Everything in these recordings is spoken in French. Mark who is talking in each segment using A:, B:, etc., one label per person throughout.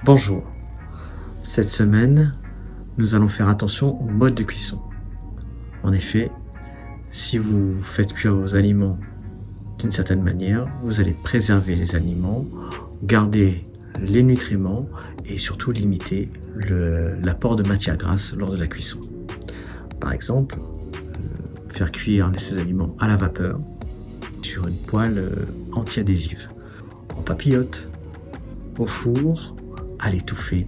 A: Bonjour, cette semaine, nous allons faire attention au mode de cuisson. En effet, si vous faites cuire vos aliments d'une certaine manière, vous allez préserver les aliments, garder les nutriments et surtout limiter l'apport de matières grasses lors de la cuisson. Par exemple, faire cuire ces aliments à la vapeur sur une poêle anti-adhésive, en papillote, au four, à l'étouffée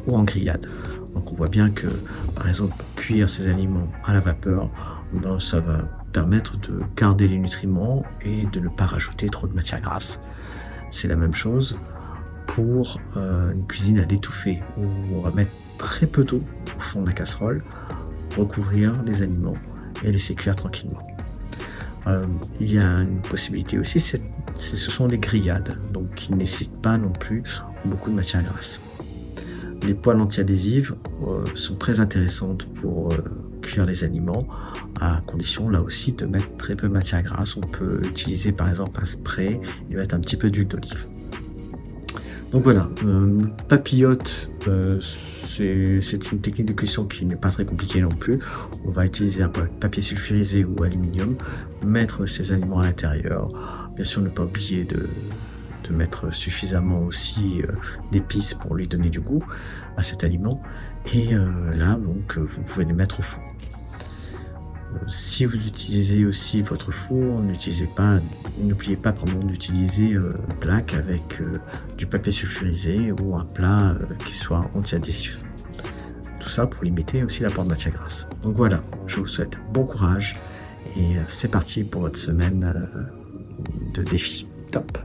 A: ou en grillade. Donc on voit bien que, par exemple, cuire ces aliments à la vapeur, ça va permettre de garder les nutriments et de ne pas rajouter trop de matière grasse. C'est la même chose pour une cuisine à l'étouffée, où on va mettre très peu d'eau au fond de la casserole, recouvrir les aliments et laisser cuire tranquillement. Il y a une possibilité aussi, ce sont les grillades, donc qui ne nécessitent pas non plus beaucoup de matière grasse. Les poêles anti-adhésives sont très intéressantes pour cuire les aliments, à condition là aussi de mettre très peu de matière grasse. On peut utiliser par exemple un spray et mettre un petit peu d'huile d'olive. Donc voilà, papillote, c'est une technique de cuisson qui n'est pas très compliquée non plus. On va utiliser un papier sulfurisé ou aluminium, mettre ces aliments à l'intérieur. Bien sûr, ne pas oublier de mettre suffisamment aussi d'épices pour lui donner du goût à cet aliment. Et là, donc, vous pouvez les mettre au four. Si vous utilisez aussi votre four, n'oubliez pas d'utiliser plaque avec du papier sulfurisé ou un plat qui soit anti-adhésif. Tout ça pour limiter aussi l'apport de matière grasse. Donc voilà, je vous souhaite bon courage et c'est parti pour votre semaine de défi. Top!